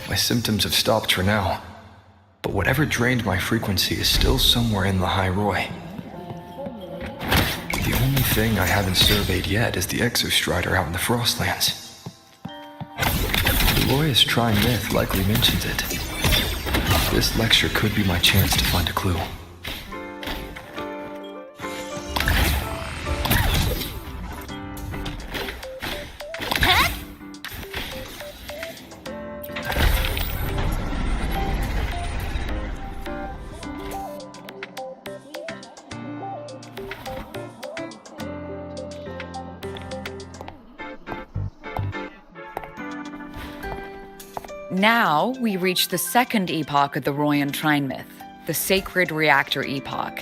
My symptoms have stopped for now. But whatever drained my frequency is still somewhere in Lahai Roy. The only thing I haven't surveyed yet is the Exostrider out in the Frostlands. The Roy's Tri-Myth likely mentions it. This lecture could be my chance to find a clue. Now, we reach the second epoch of the Royan Trine myth, the Sacred Reactor Epoch.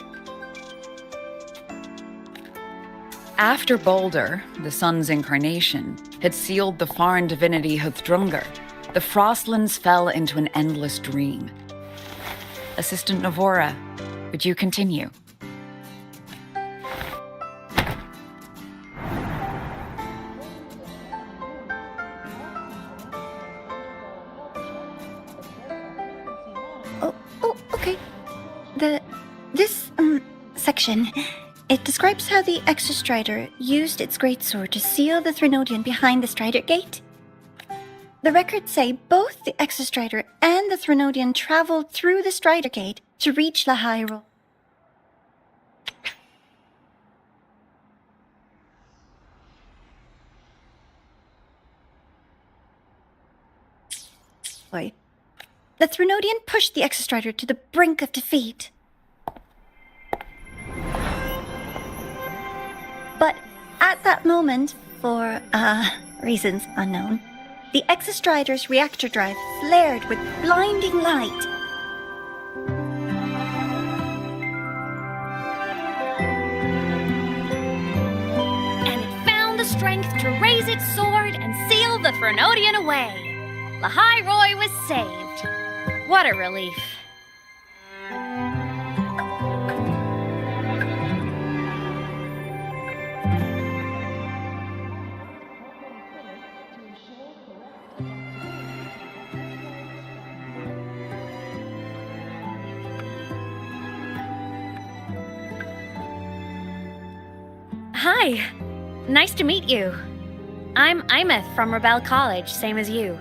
After Baldur, the sun's incarnation, had sealed the foreign divinity Huthdrungr, the Frostlands fell into an endless dream. Assistant Navora, would you continue? Okay. This section, it describes how the Exostrider used its greatsword to seal the Threnodian behind the Strider Gate. The records say both the Exostrider and the Threnodian traveled through the Strider Gate to reach Lahai Roy. The Threnodian pushed the Exostrider to the brink of defeat. But at that moment, for, reasons unknown, the Exostrider's reactor drive flared with blinding light. And it found the strength to raise its sword and seal the Threnodian away. Lahai Roy was saved. What a relief. Hi. Nice to meet you. I'm Aemeath from Rebel College, same as you.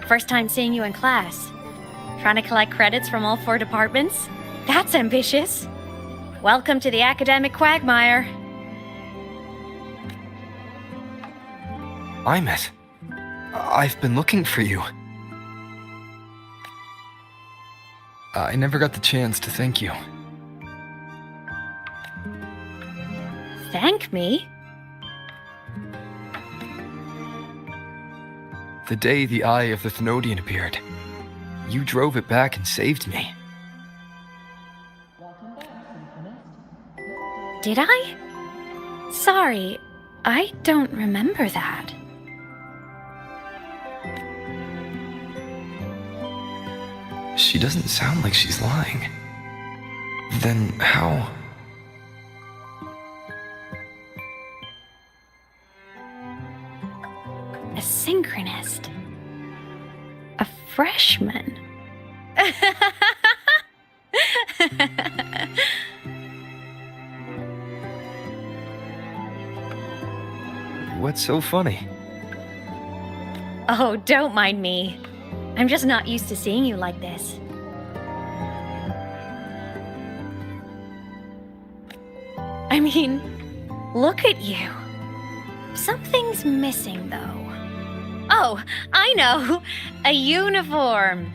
First time seeing you in class. Trying to collect credits from all 4 departments? That's ambitious. Welcome to the academic quagmire. Aemeath, I've been looking for you. I never got the chance to thank you. Thank me? The day the Eye of the Thenodian appeared, you drove it back and saved me. Did I? Sorry, I don't remember that. She doesn't sound like she's lying. Then how? A synchronist. A freshman. What's so funny? Oh, don't mind me. I'm just not used to seeing you like this. I mean, look at you. Something's missing, though. Oh, I know! A uniform!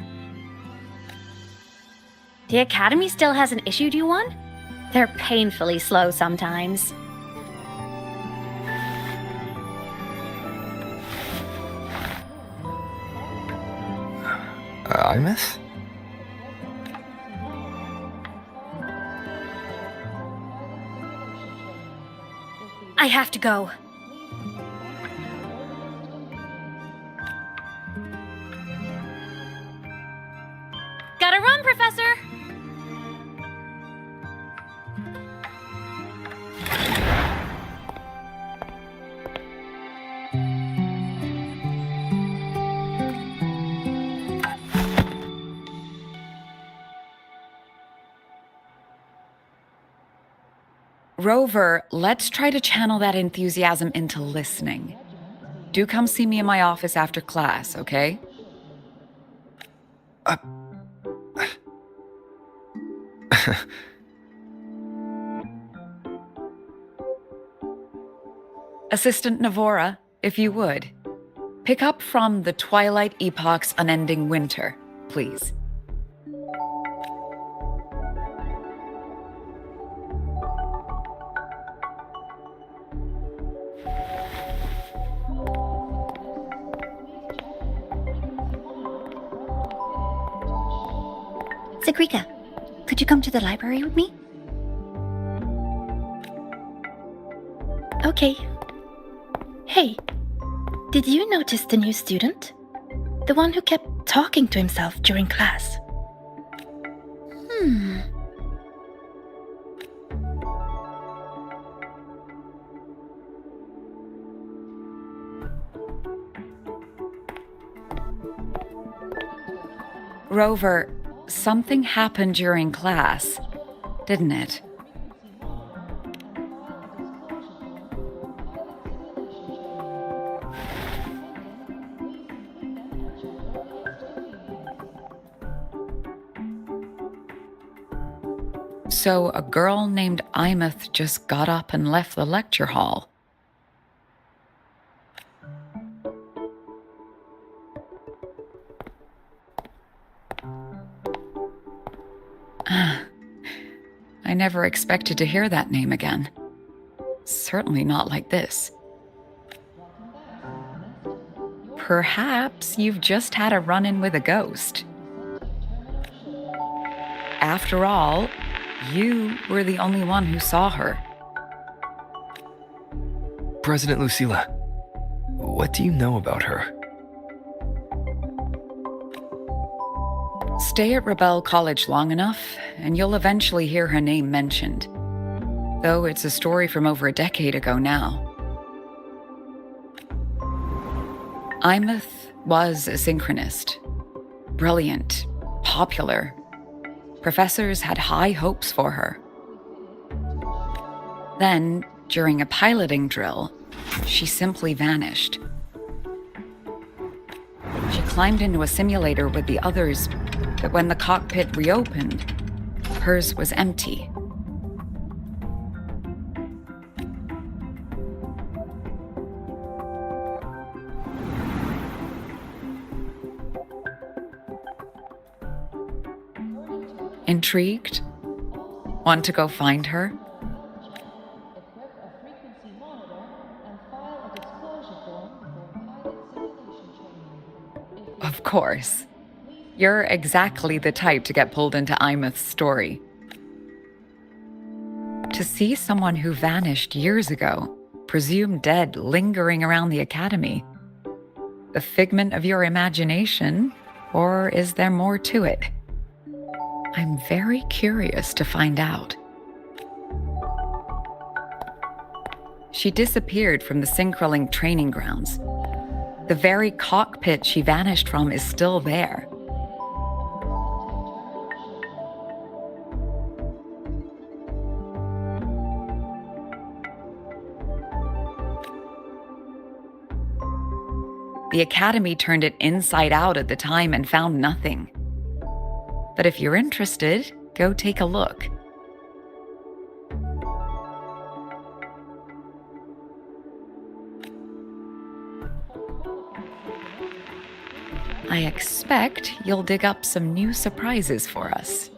The Academy still hasn't issued you one? They're painfully slow sometimes. Aemeath? I have to go. Gotta run, Professor! Rover, let's try to channel that enthusiasm into listening. Do come see me in my office after class, okay? Assistant Navora, if you would. Pick up from the Twilight Epoch's Unending Winter, please. Sagrika, could you come to the library with me? Okay. Hey, did you notice the new student? The one who kept talking to himself during class. Rover, something happened during class, didn't it? So a girl named Aemeath just got up and left the lecture hall. I never expected to hear that name again. Certainly not like this. Perhaps you've just had a run-in with a ghost. After all, you were the only one who saw her. President Lucilla, what do you know about her? Stay at Rebel College long enough, and you'll eventually hear her name mentioned. Though it's a story from over a decade ago now. Aemeath was a synchronist. Brilliant, popular. Professors had high hopes for her. Then, during a piloting drill, she simply vanished. She climbed into a simulator with the others, but when the cockpit reopened, hers was empty. Intrigued? Want to go find her? Of course. You're exactly the type to get pulled into Aemeath's story. To see someone who vanished years ago, presumed dead, lingering around the academy. A figment of your imagination, or is there more to it? I'm very curious to find out. She disappeared from the Synchroling training grounds. The very cockpit she vanished from is still there. The Academy turned it inside out at the time and found nothing. But if you're interested, go take a look. I expect you'll dig up some new surprises for us.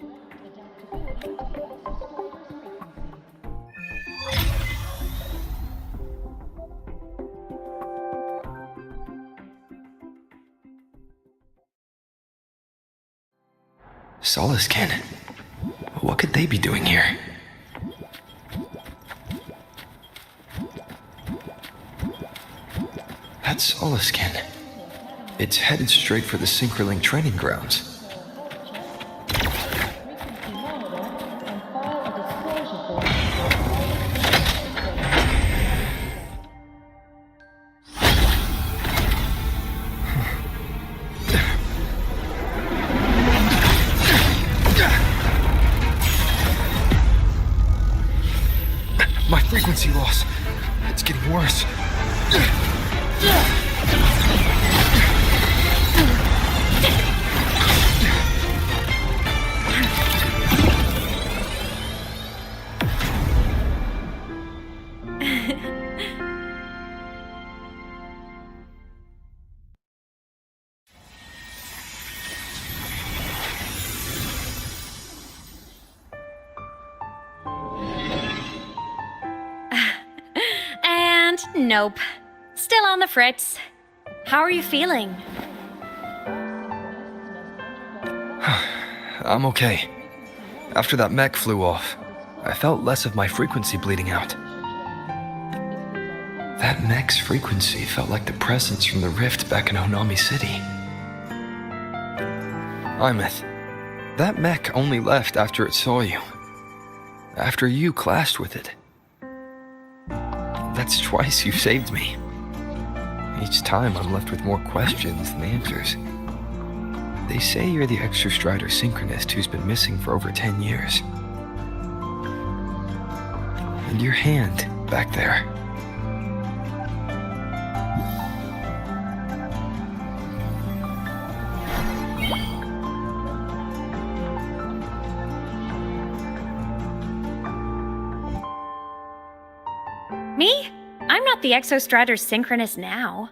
Solaskin. What could they be doing here? That's Solaskin. It's headed straight for the Synchroling training grounds. Frequency loss. It's getting worse. And nope. Still on the fritz. How are you feeling? I'm okay. After that mech flew off, I felt less of my frequency bleeding out. That mech's frequency felt like the presence from the rift back in Honami City. Aemeath, that mech only left after it saw you. After you clashed with it. That's twice you've saved me. Each time I'm left with more questions than answers. They say you're the Exostrider synchronist who's been missing for over 10 years. And your hand back there. Me? I'm not the Exostrider synchronist now.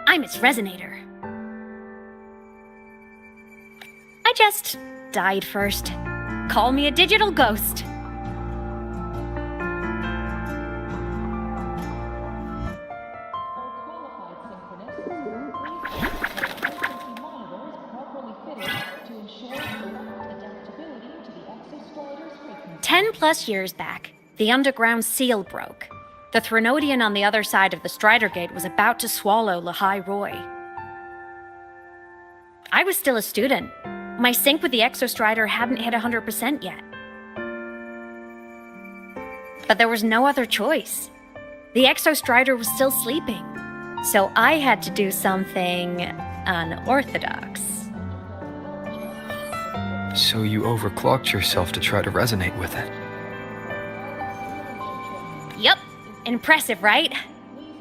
I'm its resonator. I just died first. Call me a digital ghost. +10 years back, the underground seal broke. The Threnodian on the other side of the Strider Gate was about to swallow Lahai Roy. I was still a student. My sync with the Exostrider hadn't hit 100% yet. But there was no other choice. The Exostrider was still sleeping, so I had to do something unorthodox. So you overclocked yourself to try to resonate with it. Yup. Impressive, right?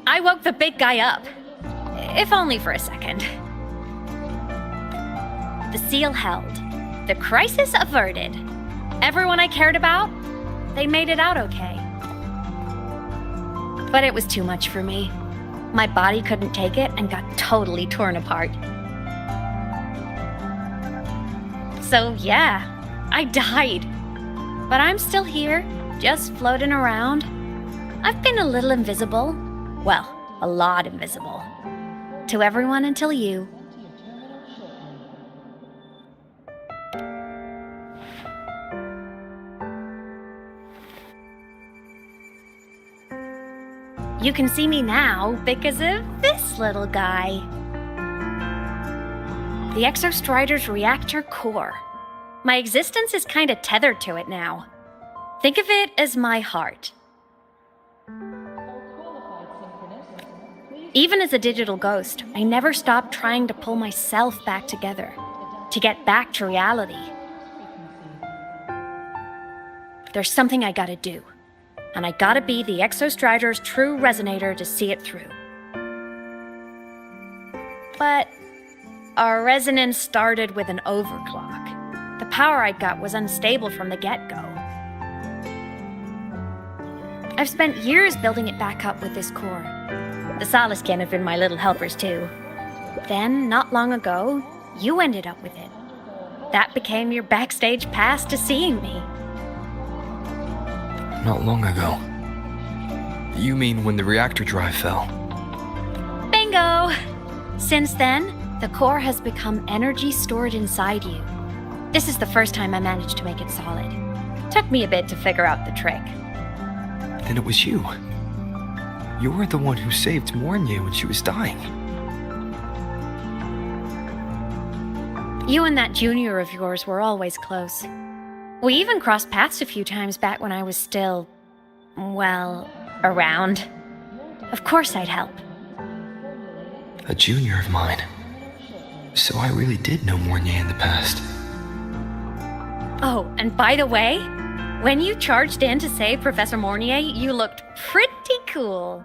I woke the big guy up. If only for a second. The seal held. The crisis averted. Everyone I cared about, they made it out okay. But it was too much for me. My body couldn't take it and got totally torn apart. So yeah, I died. But I'm still here, just floating around. I've been a little invisible. Well, a lot invisible. To everyone until you. You can see me now because of this little guy. The Exostrider's reactor core. My existence is kinda tethered to it now. Think of it as my heart. Even as a digital ghost, I never stopped trying to pull myself back together, to get back to reality. There's something I gotta do, and I gotta be the Exostrider's true resonator to see it through. But our resonance started with an overclock. The power I got was unstable from the get-go. I've spent years building it back up with this core. The Solaskin have been my little helpers too. Then, not long ago, you ended up with it. That became your backstage pass to seeing me. Not long ago. You mean when the reactor drive fell? Bingo! Since then, the core has become energy stored inside you. This is the first time I managed to make it solid. Took me a bit to figure out the trick. Then it was you. You were the one who saved Mornya when she was dying. You and that junior of yours were always close. We even crossed paths a few times back when I was still, well, around. Of course I'd help. A junior of mine. So I really did know Mornya in the past. Oh, and by the way, When you charged in to save Professor Mornier, you looked pretty cool.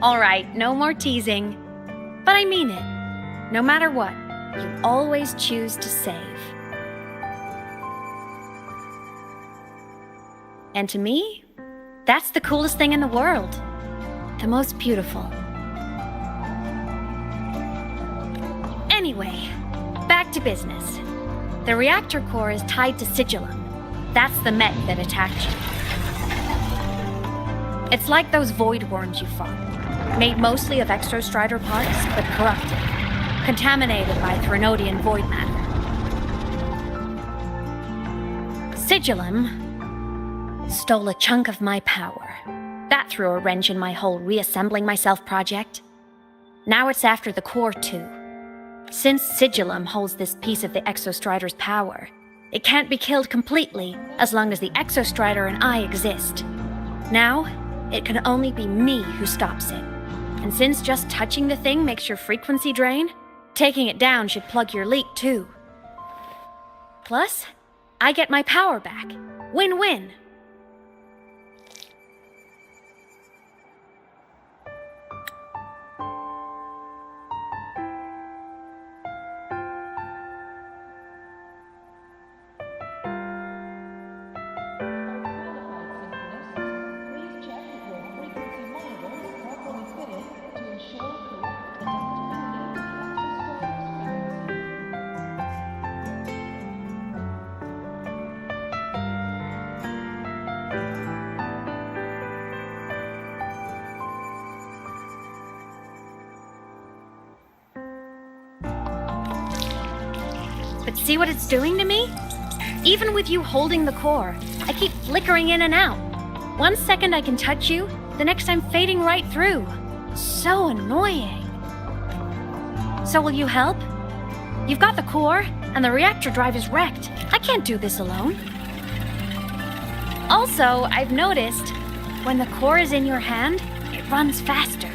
All right, no more teasing. But I mean it. No matter what, you always choose to save. And to me, that's the coolest thing in the world. The most beautiful. Anyway, back to business. The reactor core is tied to Sigillum. That's the mech that attacked you. It's like those void worms you fought. Made mostly of exostrider parts, but corrupted. Contaminated by Threnodian void matter. Sigillum stole a chunk of my power. That threw a wrench in my whole reassembling myself project. Now it's after the core too. Since Sigillum holds this piece of the exostrider's power, it can't be killed completely as long as the exostrider and I exist. Now, it can only be me who stops it. And since just touching the thing makes your frequency drain, taking it down should plug your leak too. Plus, I get my power back. Win-win. But see what it's doing to me? Even with you holding the core, I keep flickering in and out. 1 second I can touch you, the next I'm fading right through. So annoying. So will you help? You've got the core, and the reactor drive is wrecked. I can't do this alone. Also, I've noticed, when the core is in your hand, it runs faster.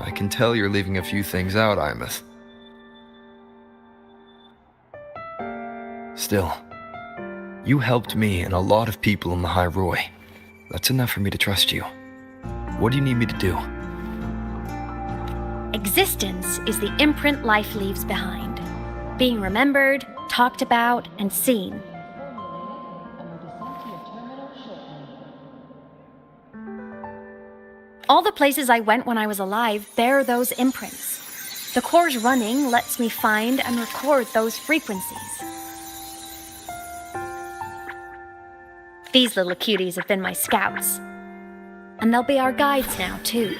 I can tell you're leaving a few things out, Aemeath. Still, you helped me and a lot of people in the High Roy. That's enough for me to trust you. What do you need me to do? Existence is the imprint life leaves behind. Being remembered, talked about, and seen. All the places I went when I was alive bear those imprints. The core's running lets me find and record those frequencies. These little cuties have been my scouts. And they'll be our guides now, too.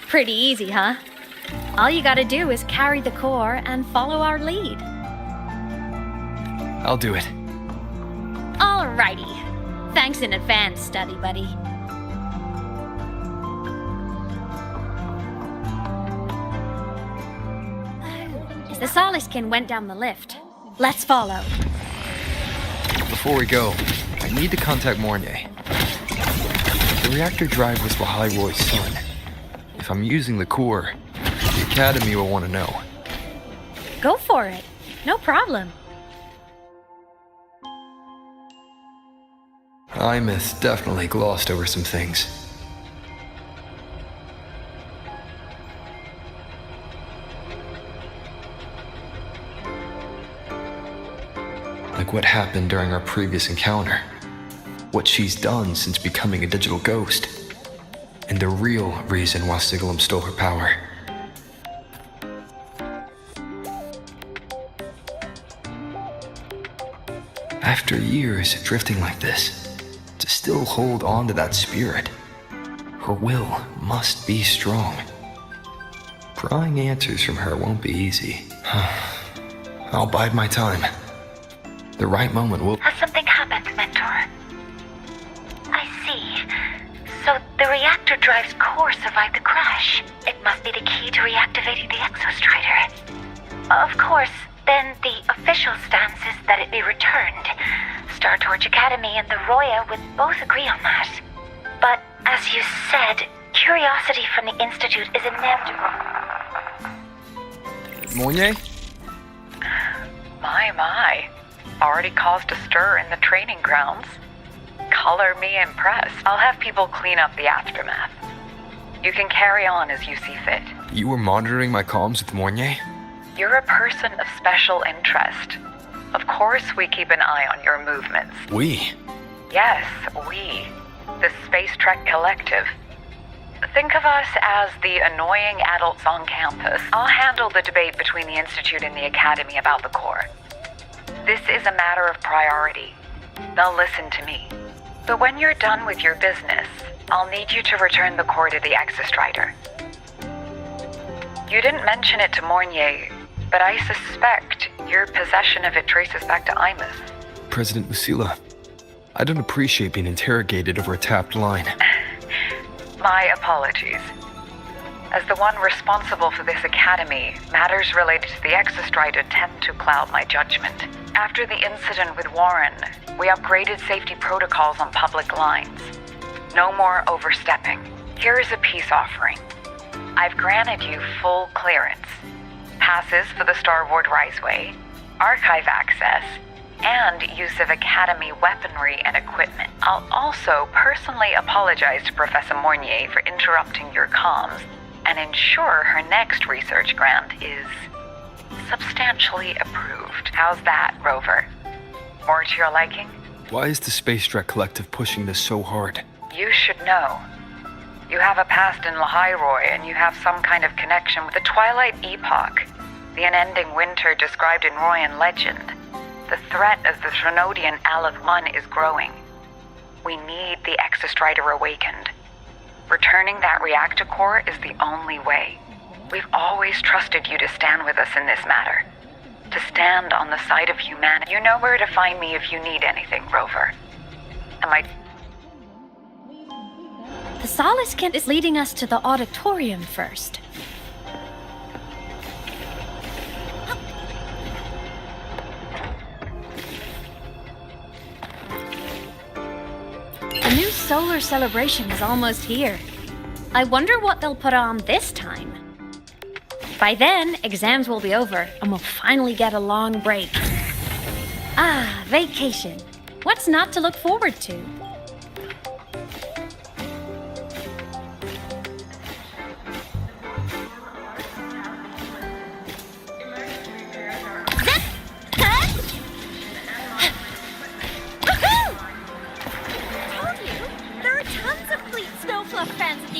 Pretty easy, huh? All you gotta do is carry the core and follow our lead. I'll do it. Alrighty. Thanks in advance, study buddy. The Soliskin went down the lift. Let's follow. Before we go, I need to contact Mornier. The reactor drive was the High Roy's son. If I'm using the core, the Academy will want to know. Go for it. No problem. Aemeath definitely glossed over some things. Like what happened during our previous encounter. What she's done since becoming a digital ghost. and the real reason why Sigalum stole her power. After years of drifting like this, to still hold on to that spirit, her will must be strong. Prying answers from her won't be easy. I'll bide my time. The right moment will... Has something happened, Mentor? I see. So the reactor drive's core survived the crash. It must be the key to reactivating the Exostrider. Of course, then the official stance is that it be returned. Star Torch Academy and the Roya would both agree on that. But as you said, curiosity from the Institute is inevitable. Mornier? My. Already caused a stir in the training grounds. Color me impressed. I'll have people clean up the aftermath. You can carry on as you see fit. You were monitoring my comms with Mornier? You're a person of special interest. Of course we keep an eye on your movements. We? Yes, we. The Space Trek Collective. Think of us as the annoying adults on campus. I'll handle the debate between the Institute and the Academy about the core. This is a matter of priority. They'll listen to me. But when you're done with your business, I'll need you to return the core to the Exostrider. You didn't mention it to Mornier, but I suspect your possession of it traces back to Aemeath. President Lucilla, I don't appreciate being interrogated over a tapped line. My apologies. As the one responsible for this academy, matters related to the Exostrider tend to cloud my judgment. After the incident with Warren, we upgraded safety protocols on public lines. No more overstepping. Here is a peace offering. I've granted you full clearance. Passes for the Starboard Riseway, archive access, and use of Academy weaponry and equipment. I'll also personally apologize to Professor Mornier for interrupting your comms and ensure her next research grant is substantially approved. How's that, Rover? More to your liking? Why is the Space Trek Collective pushing this so hard? You should know. You have a past in Lahairoi, and you have some kind of connection with the Twilight Epoch, the unending winter described in Royan legend. The threat of the Threnodian Aleph 1 is growing. We need the Exostrider awakened. Returning that reactor core is the only way. We've always trusted you to stand with us in this matter. To stand on the side of humanity. You know where to find me if you need anything, Rover. The Solace Kent is leading us to the auditorium first. The new solar celebration is almost here. I wonder what they'll put on this time. By then, exams will be over, and we'll finally get a long break. Ah, vacation. What's not to look forward to?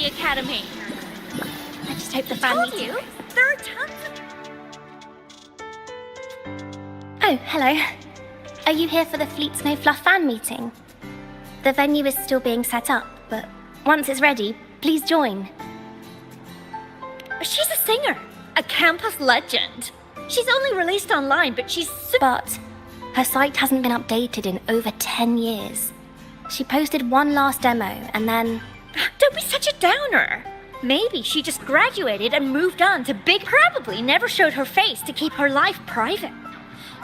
Academy. I just hope the fan meeting. There are tons of... Oh, hello. Are you here for the Fleet Snow Fluff fan meeting? The venue is still being set up, but once it's ready, please join. She's a singer, a campus legend. She's only released online, but she's But her site hasn't been updated in over 10 years. She posted one last demo, and then... Don't be such a downer. Maybe she just graduated and moved on to big... Probably never showed her face to keep her life private.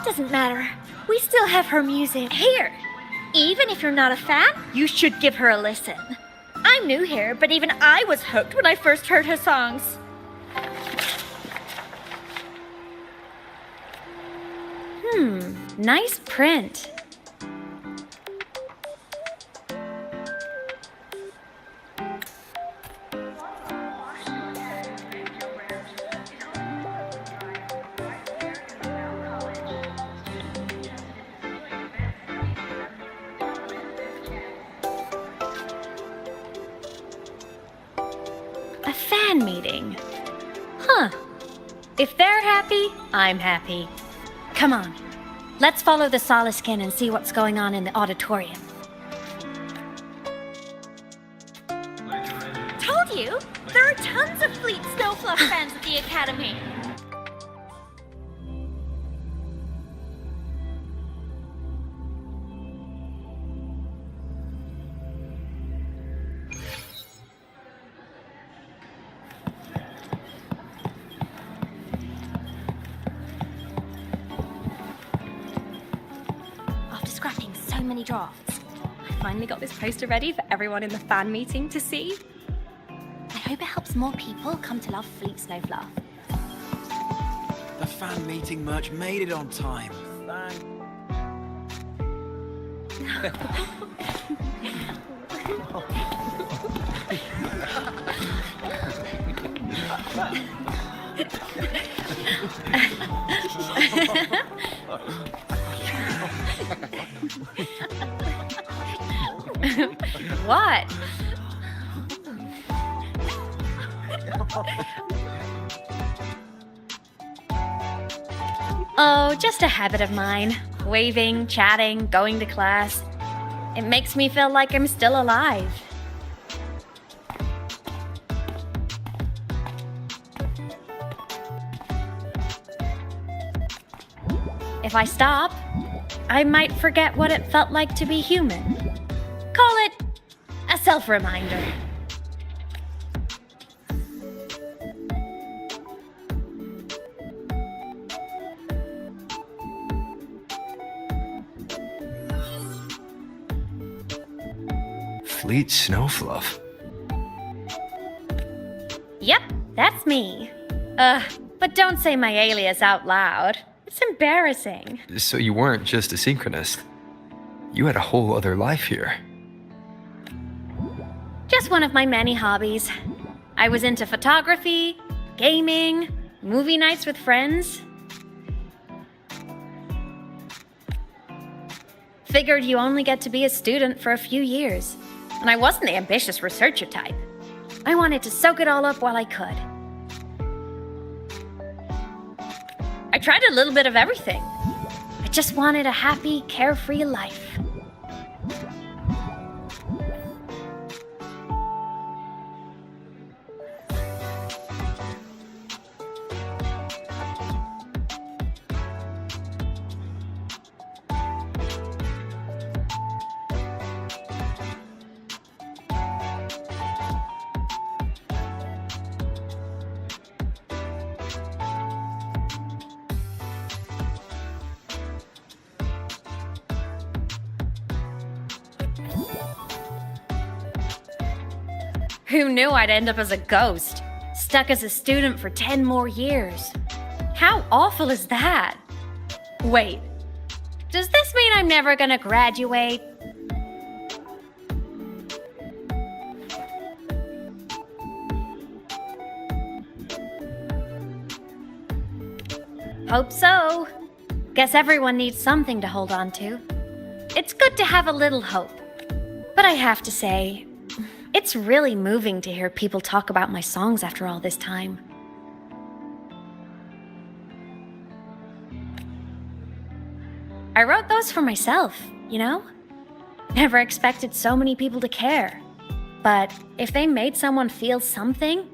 Doesn't matter. We still have her music. Here, even if you're not a fan, you should give her a listen. I'm new here, but even I was hooked when I first heard her songs. Nice print. A fan meeting. Huh. If they're happy, I'm happy. Come on. Let's follow the Soliskin and see what's going on in the auditorium. Told you! There are tons of Fleet Snowfluff fans at the Academy. After scrapping so many drafts, I finally got this poster ready for everyone in the fan meeting to see. I hope it helps more people come to love Fleet Snowfluff. The fan meeting merch made it on time. What? Oh, just a habit of mine. Waving, chatting, going to class. It makes me feel like I'm still alive. If I stop, I might forget what it felt like to be human. Call it a self-reminder. Fleet Snowfluff. Yep, that's me. But don't say my alias out loud. It's embarrassing. So you weren't just a synchronist. You had a whole other life here. Just one of my many hobbies. I was into photography, gaming, movie nights with friends. Figured you only get to be a student for a few years. And I wasn't the ambitious researcher type. I wanted to soak it all up while I could. I tried a little bit of everything. I just wanted a happy, carefree life. Who knew I'd end up as a ghost, stuck as a student for 10 more years? How awful is that? Wait, does this mean I'm never gonna graduate? Hope so. Guess everyone needs something to hold on to. It's good to have a little hope. But I have to say, it's really moving to hear people talk about my songs after all this time. I wrote those for myself, you know? Never expected so many people to care. But if they made someone feel something,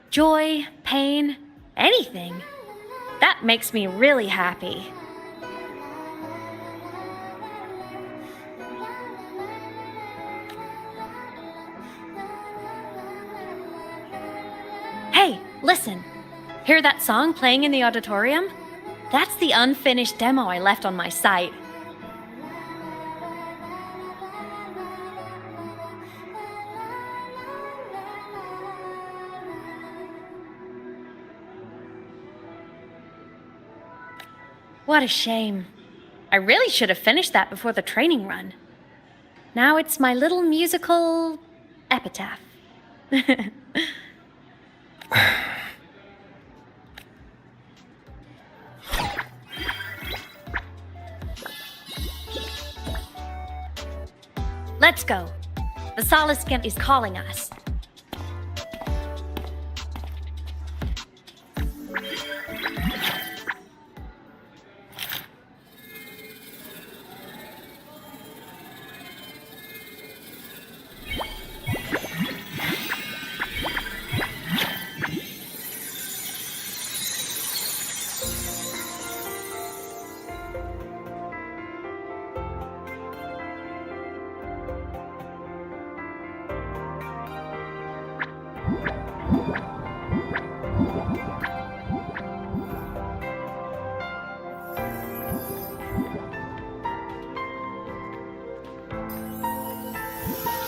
joy, pain, anything, that makes me really happy. Hey, listen. Hear that song playing in the auditorium? That's the unfinished demo I left on my site. What a shame. I really should have finished that before the training run. Now it's my little musical epitaph. Let's go. The Soliskin is calling us.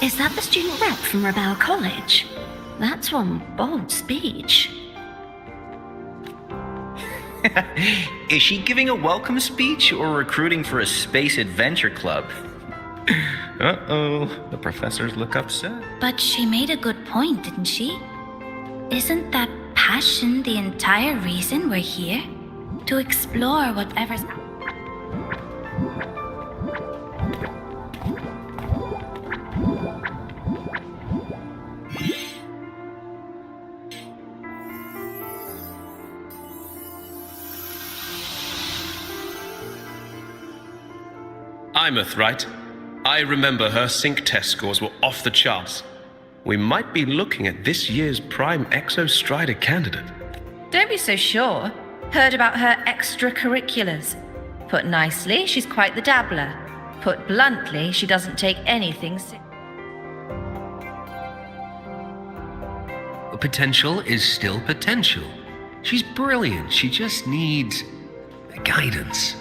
Is that the student rep from Rebel College? That's one bold speech. Is she giving a welcome speech or recruiting for a space adventure club? Uh-oh, the professors look upset. But she made a good point, didn't she? Isn't that passion the entire reason we're here? To explore whatever's... Aemeath, right? I remember her sync test scores were off the charts. We might be looking at this year's prime Exostrider candidate. Don't be so sure. Heard about her extracurriculars. Put nicely, she's quite the dabbler. Put bluntly, she doesn't take anything seriously. The potential is still potential. She's brilliant. She just needs guidance.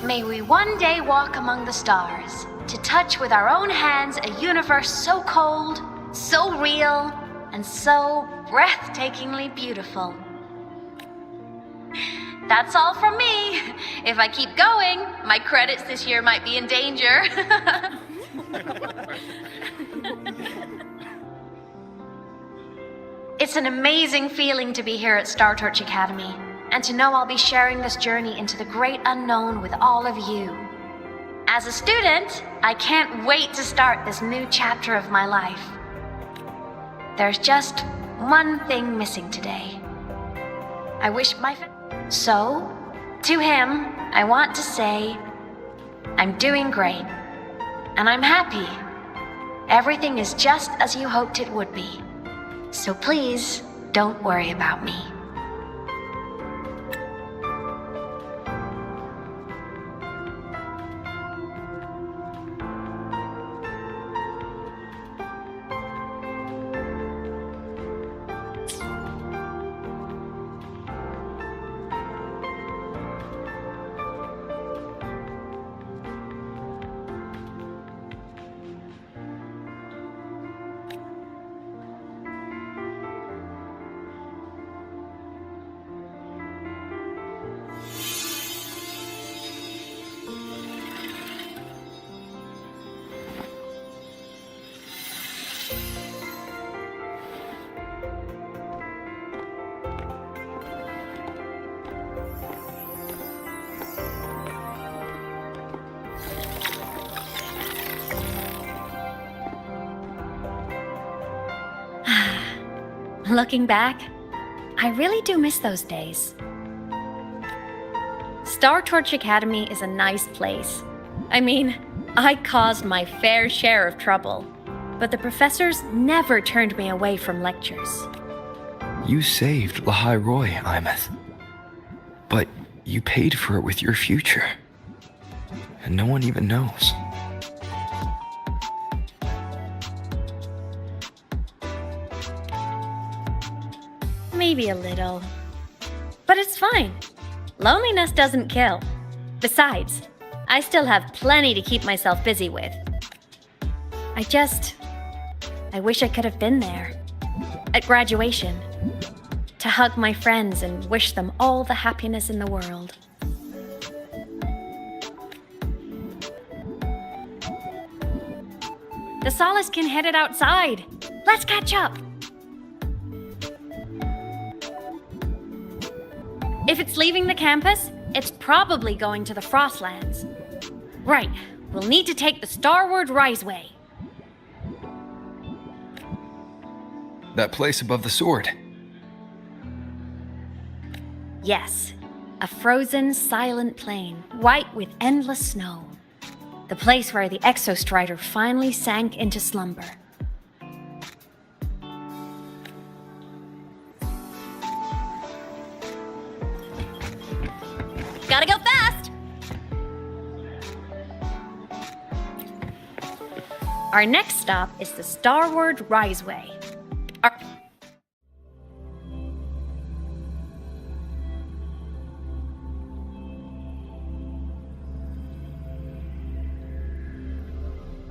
May we one day walk among the stars, to touch with our own hands a universe so cold, so real, and so breathtakingly beautiful. That's all from me. If I keep going, my credits this year might be in danger. It's an amazing feeling to be here at Star Torch Academy, and to know I'll be sharing this journey into the great unknown with all of you. As a student, I can't wait to start this new chapter of my life. There's just one thing missing today. I wish So, to him, I want to say, I'm doing great, and I'm happy. Everything is just as you hoped it would be. So please, don't worry about me. Looking back, I really do miss those days. Star Torch Academy is a nice place. I mean, I caused my fair share of trouble, but the professors never turned me away from lectures. You saved Lahai Roy, Aemeath. But you paid for it with your future. And no one even knows. Maybe a little. But it's fine. Loneliness doesn't kill. Besides, I still have plenty to keep myself busy with. I wish I could have been there. At graduation. To hug my friends and wish them all the happiness in the world. The Solace can headed outside. Let's catch up. If it's leaving the campus, it's probably going to the Frostlands. Right, we'll need to take the Starward Riseway. That place above the sword. Yes, A frozen, silent plain, white with endless snow. The place where the Exostrider finally sank into slumber. Gotta go fast! Our next stop is the Starward Riseway.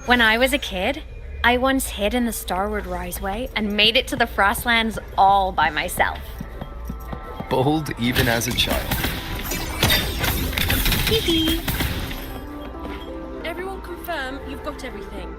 When I was a kid, I once hid in the Starward Riseway and made it to the Frostlands all by myself. Bold even as a child. Hee Everyone confirm you've got everything.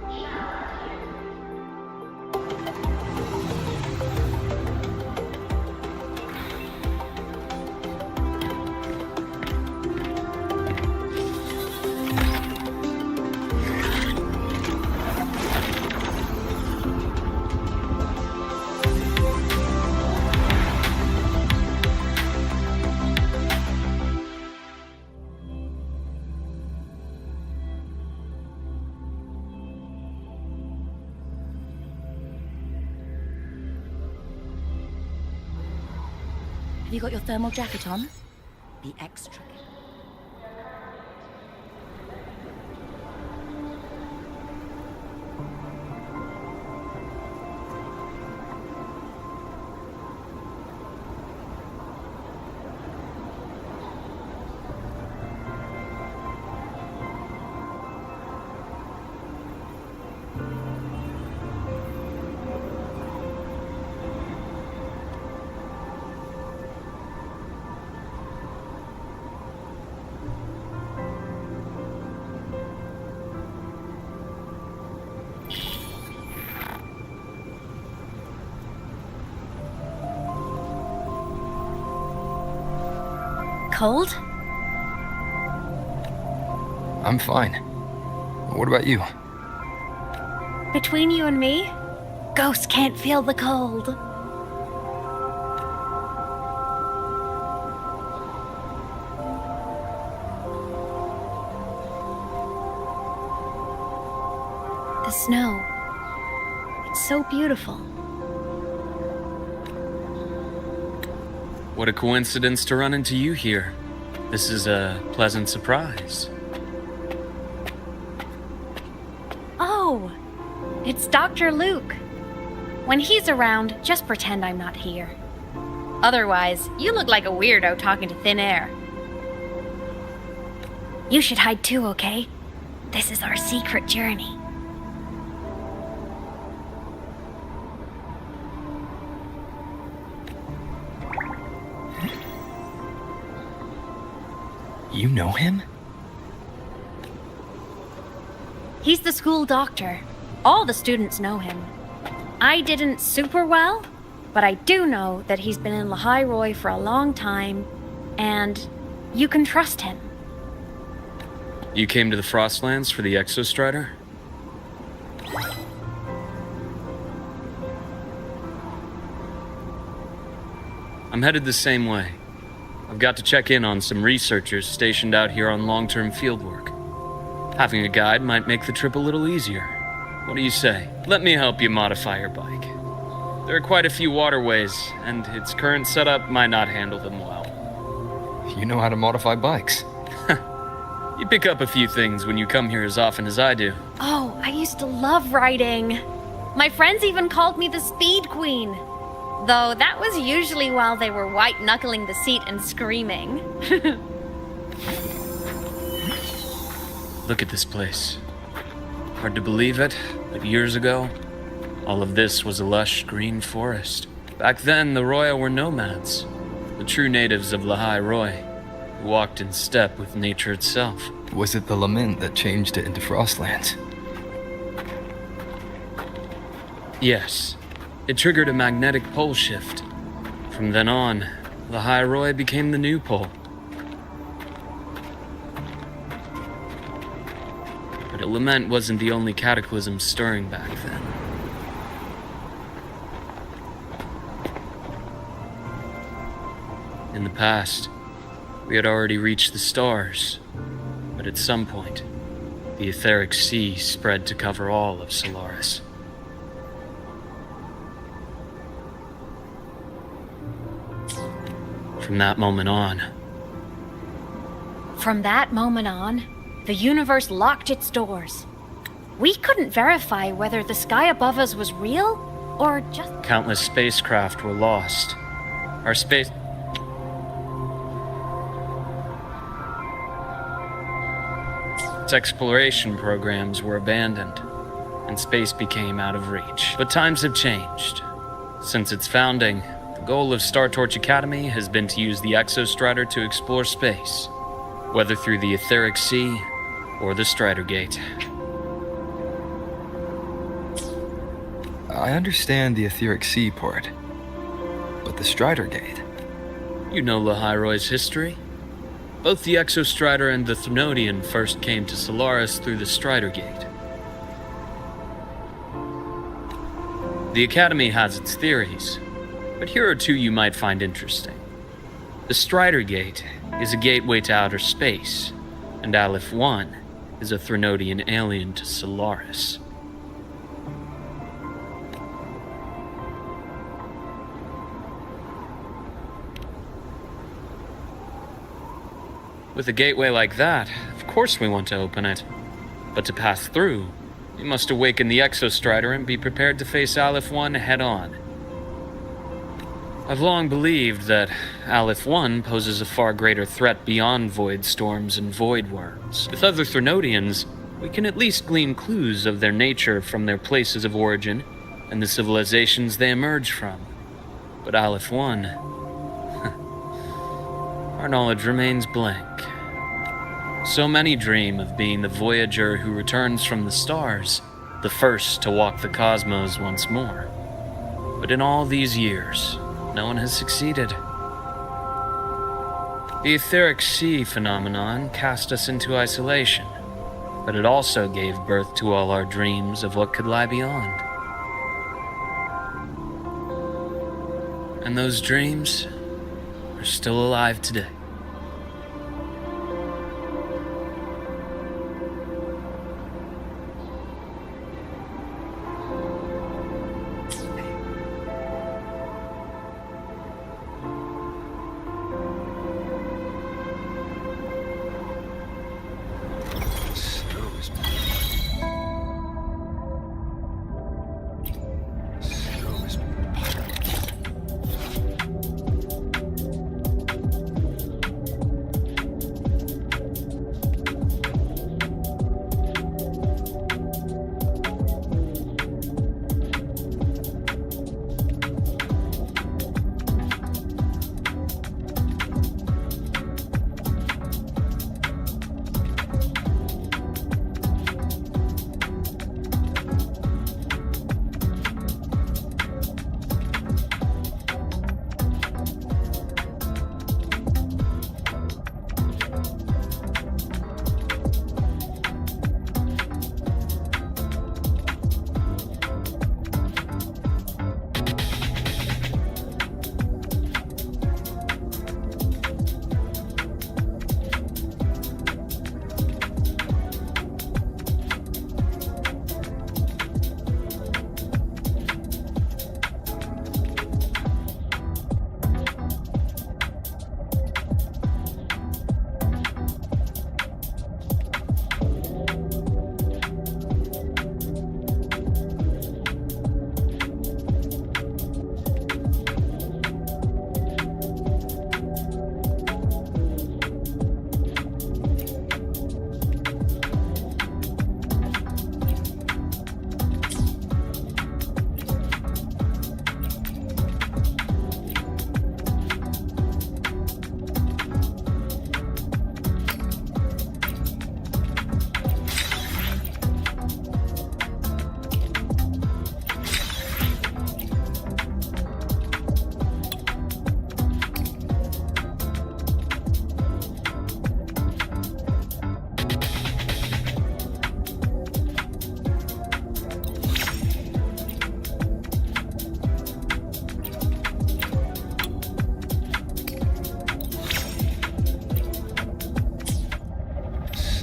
Have you got your thermal jacket on? Be extra. Cold? I'm fine. What about you? Between you and me, ghosts can't feel the cold. The snow. It's so beautiful. What a coincidence to run into you here. This is a pleasant surprise. Oh, it's Dr. Luke. When he's around, just pretend I'm not here. Otherwise, you look like a weirdo talking to thin air. You should hide too, okay? This is our secret journey. You know him? He's the school doctor. All the students know him. I didn't super well, but I do know that he's been in Lehigh Roy for a long time, and you can trust him. You came to the Frostlands for the Exostrider? I'm headed the same way. I've got to check in on some researchers stationed out here on long-term fieldwork. Having a guide might make the trip a little easier. What do you say? Let me help you modify your bike. There are quite a few waterways, and its current setup might not handle them well. You know how to modify bikes. You pick up a few things when you come here as often as I do. Oh, I used to love riding. My friends even called me the Speed Queen. Though that was usually while they were white-knuckling the seat and screaming. Look at this place. Hard to believe it, but years ago, all of this was a lush green forest. Back then, the Roya were nomads, the true natives of Lehigh Roy, who walked in step with nature itself. Was it the lament that changed it into Frostlands? Yes. It triggered a magnetic pole shift. From then on, Lehigh Roy became the new pole. But a lament wasn't the only cataclysm stirring back then. In the past, We had already reached the stars, but at some point, the etheric sea spread to cover all of Solaris. From that moment on, the universe locked its doors. We couldn't verify whether the sky above us was real or just. countless spacecraft were lost. Our space. Its exploration programs were abandoned, and space became out of reach. But times have changed. Since its founding, the goal of Star Torch Academy has been to use the Exostrider to explore space, whether through the etheric sea or the Strider Gate. I understand the etheric sea part, but the Strider Gate. You know Lahiroy's history. Both the Exostrider and the Threnodian first came to Solaris through the Strider Gate. The Academy has its theories, but here are two you might find interesting. The Strider Gate is a gateway to outer space, and Aleph 1 is a Threnodian alien to Solaris. With a gateway like that, of course we want to open it. But to pass through, we must awaken the Exostrider and be prepared to face Aleph 1 head-on. I've long believed that Aleph 1 poses a far greater threat beyond void storms and void worms. With other Threnodians, we can at least glean clues of their nature from their places of origin and the civilizations they emerge from. But Aleph 1... our knowledge remains blank. So many dream of being the voyager who returns from the stars, the first to walk the cosmos once more. But in all these years, no one has succeeded. The etheric sea phenomenon cast us into isolation, but it also gave birth to all our dreams of what could lie beyond. And those dreams are still alive today.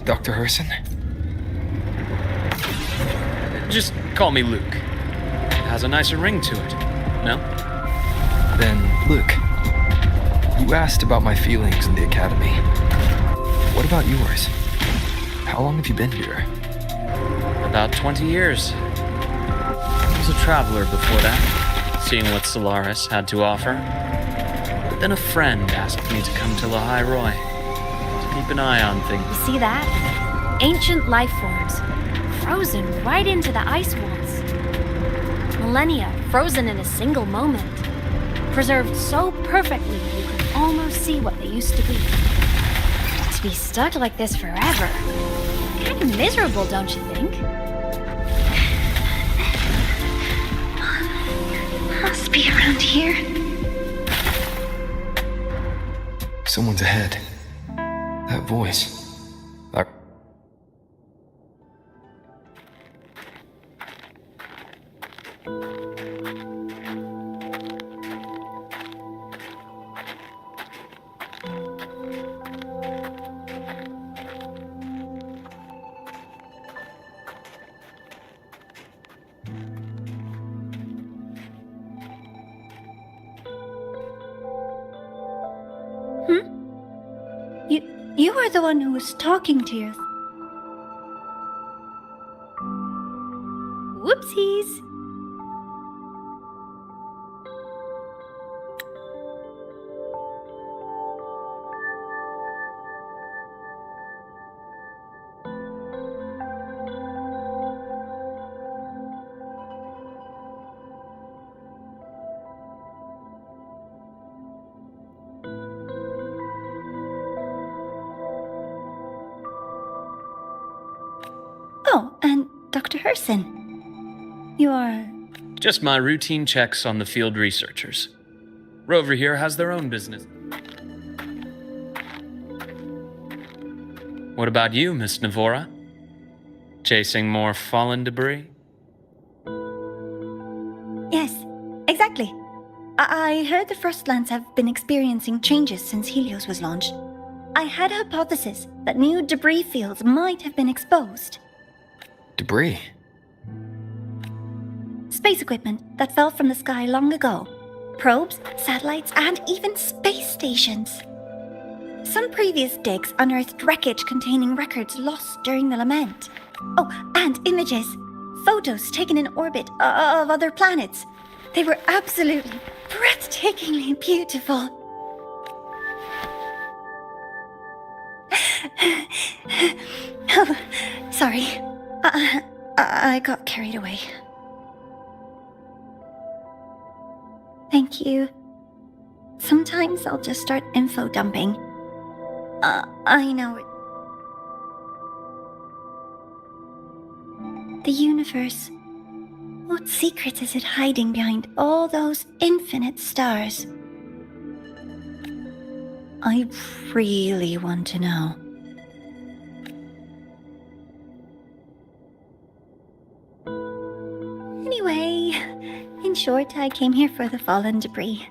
Dr. Herson? Just call me Luke. It has a nicer ring to it, no? Then, Luke, you asked about my feelings in the academy. What about yours? How long have you been here? About 20 years. I was a traveler before that, seeing what Solaris had to offer. But then a friend asked me to come to Lahai Roy, to keep an eye on things. You see that? Ancient life forms, frozen right into the ice walls. Millennia frozen in a single moment. Preserved so perfectly you could almost see what they used to be. To be stuck like this forever. Kind of miserable, don't you think? Must be around here. Someone's ahead. That voice. You are the one who was talking to us. Whoopsies. Oh, and Dr. Herson. You are... Just my routine checks on the field researchers. Rover here has their own business. What about you, Miss Navora? Chasing more fallen debris? Yes, exactly. I heard the Frostlands have been experiencing changes since Helios was launched. I had a hypothesis that new debris fields might have been exposed. Debris? Space equipment that fell from the sky long ago. Probes, satellites, and even space stations. Some previous digs unearthed wreckage containing records lost during the lament. Oh, and images. Photos taken in orbit of other planets. They were absolutely breathtakingly beautiful. Oh, sorry. I got carried away. Thank you. Sometimes I'll just start info dumping. I know it. The universe. What secret is it hiding behind all those infinite stars? I really want to know. Anyway, in short, I came here for the fallen debris.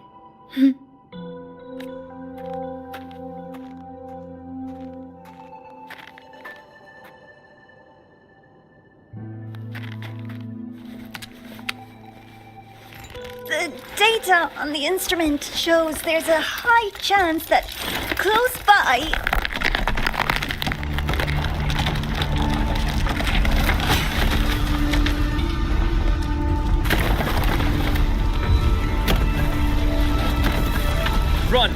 The data on the instrument shows there's a high chance that close by... Run!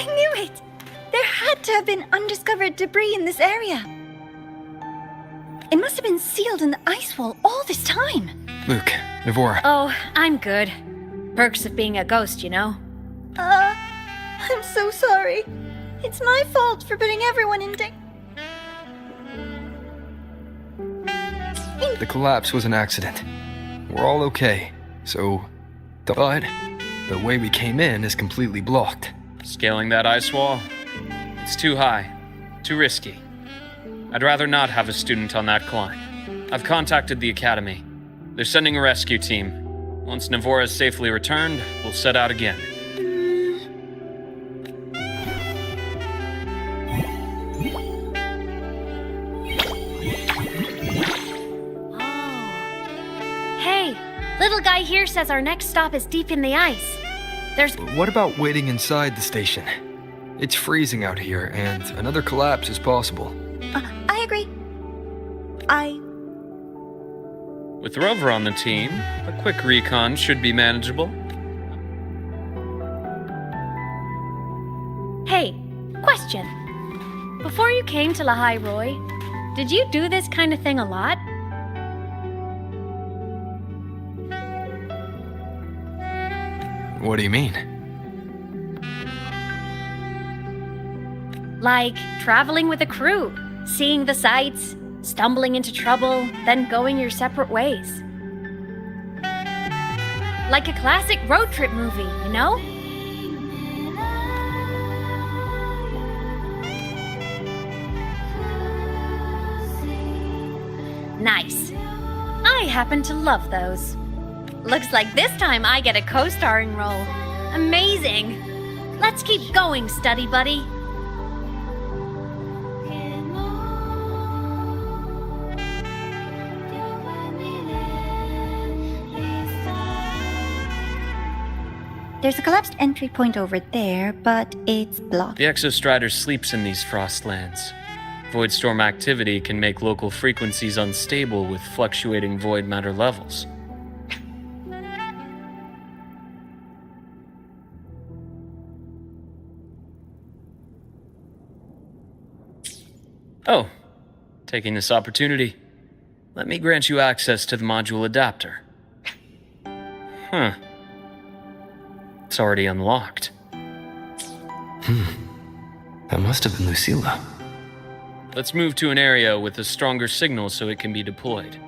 I knew it! There had to have been undiscovered debris in this area. It must have been sealed in the ice wall all this time. Luke, Navora. Oh, I'm good. Perks of being a ghost, you know? I'm so sorry. It's my fault for putting everyone in The collapse was an accident. We're all okay, so... But the way we came in is completely blocked. Scaling that ice wall? It's too high. Too risky. I'd rather not have a student on that climb. I've contacted the Academy. They're sending a rescue team. Once Navora is safely returned, we'll set out again. Hey, little guy here says our next stop is deep in the ice. There's... What about waiting inside the station? It's freezing out here, and another collapse is possible. I agree. With Rover on the team, a quick recon should be manageable. Hey, question. Before you came to Lahai Roy, did you do this kind of thing a lot? What do you mean? Like traveling with a crew, seeing the sights, stumbling into trouble, then going your separate ways. Like a classic road trip movie, you know? Nice. I happen to love those. Looks like this time I get a co-starring role. Amazing. Let's keep going, study buddy. There's a collapsed entry point over there, but it's blocked. The Exostrider sleeps in these frostlands. Void storm activity can make local frequencies unstable with fluctuating void matter levels. Oh, taking this opportunity, let me grant you access to the module adapter. Huh. It's already unlocked. That must have been Lucilla. Let's move to an area with a stronger signal so it can be deployed.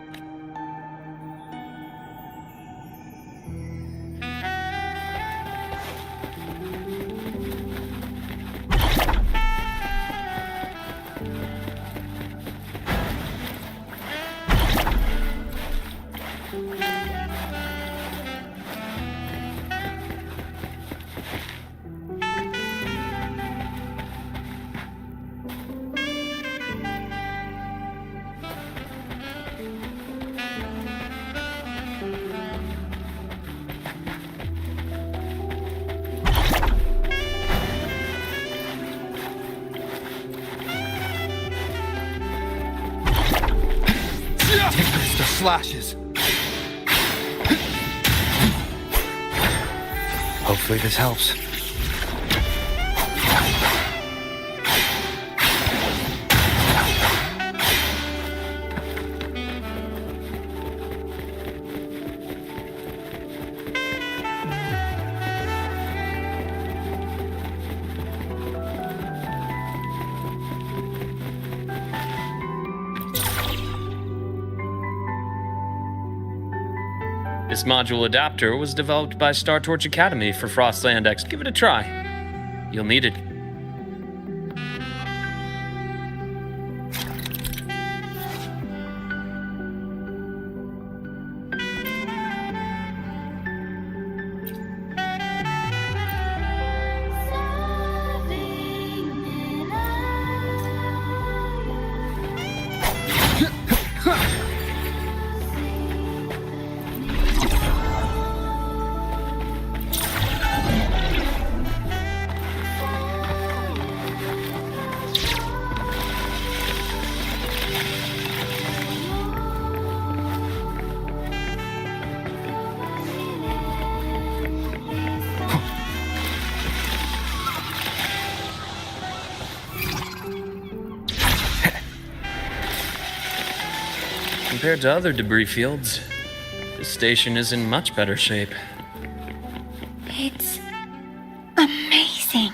The flashes. Hopefully this helps. This module adapter was developed by Star Torch Academy for Frostland X. Give it a try. You'll need it. Compared to other debris fields, this station is in much better shape. It's amazing.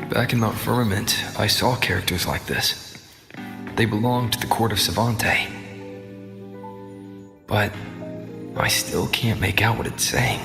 Back in Mount Firmament, I saw characters like this. They belonged to the court of Savante. But I still can't make out what it's saying.